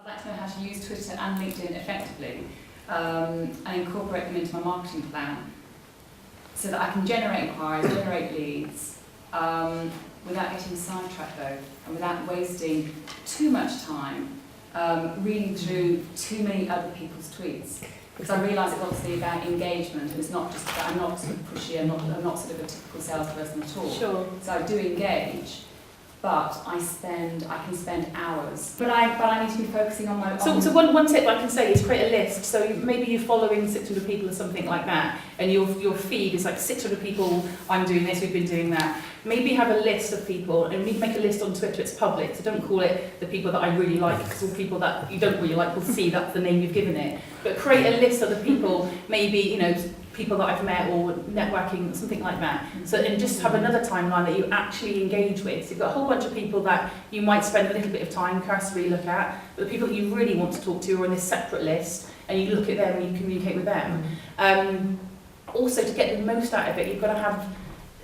I'd like to know how to use Twitter and LinkedIn effectively and incorporate them into my marketing plan so that I can generate inquiries, generate leads without getting sidetracked though, and without wasting too much time reading through too many other people's tweets. Because I realise it's obviously about engagement, and it's not just that I'm not sort of pushy, I'm not sort of a typical salesperson at all. Sure. So I do engage, but I can spend hours. But I need to be focusing on my. So one tip I can say is create a list. So maybe you're following 600 people or something like that, and your feed is like 600 people. I'm doing this. We've been doing that. Maybe have a list of people, and you need to make a list on Twitter. It's public, so don't call it the people that I really like, because all people that you don't really like will see that's the name you've given it. But create a list of the people, maybe people that I've met or networking, something like that. So and just have another timeline that you actually engage with. So you've got a whole bunch of people that you might spend a little bit of time cursory look at, but the people that you really want to talk to are on this separate list, and you look at them and you communicate with them. Also, to get the most out of it, you've got to have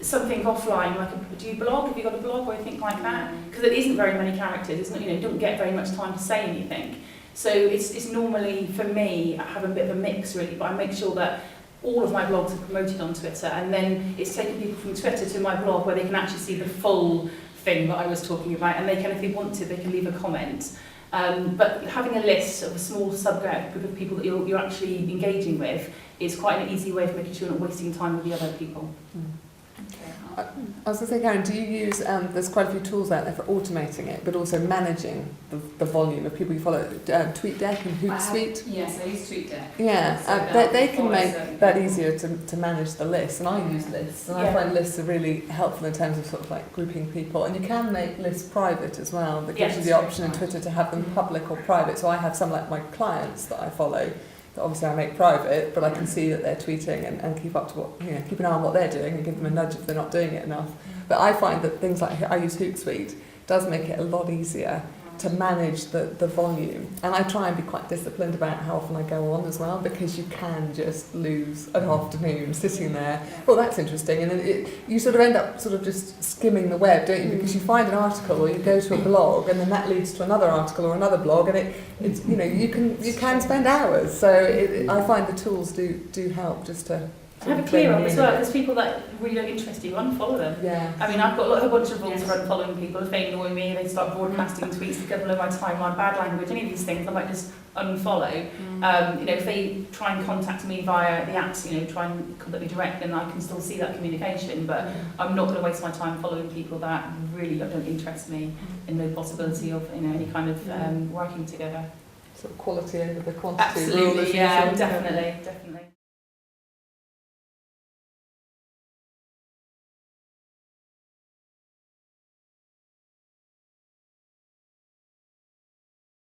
something offline, like do you blog? Have you got a blog or anything like that? Because it isn't very many characters. It's not, you don't get very much time to say anything. So it's normally, for me, I have a bit of a mix really, but I make sure that all of my blogs are promoted on Twitter, and then it's taking people from Twitter to my blog where they can actually see the full thing that I was talking about, and they can, if they want to, they can leave a comment. But having a list of a small subgroup of people that you're actually engaging with is quite an easy way of making sure you're not wasting time with the other people. I was going to say, Karen, do you use, there's quite a few tools out there for automating it, but also managing the volume of people you follow, TweetDeck and Hootsuite? Yes, I use TweetDeck. Yeah, So they can make that easier to manage the list, and I use lists, and I find lists are really helpful in terms of sort of like grouping people, and you can make lists private as well. That gives you the option in Twitter to have them public or private, so I have some like my clients that I follow, that obviously I make private, but I can see that they're tweeting and keep up to what, keep an eye on what they're doing and give them a nudge if they're not doing it enough. But I find that things like, I use Hootsuite, does make it a lot easier to manage the volume. And I try and be quite disciplined about how often I go on as well, because you can just lose an afternoon sitting there. Well, that's interesting. And then you sort of end up sort of just skimming the web, don't you? Because you find an article or you go to a blog, and then that leads to another article or another blog, and it's you can spend hours. So I find the tools do help just to have a clear on as well, because people that really don't interest you, unfollow them. Yeah. I mean, I've got a whole bunch of rules for unfollowing people. If they annoy me, they start broadcasting tweets that go below my timeline, bad language, any of these things, I might just unfollow. If they try and contact me via the apps, try and contact me direct, then I can still see that communication. But I'm not going to waste my time following people that really don't interest me, and no possibility of any kind of working together. Sort of quality over the quantity. Absolutely, yeah, definitely.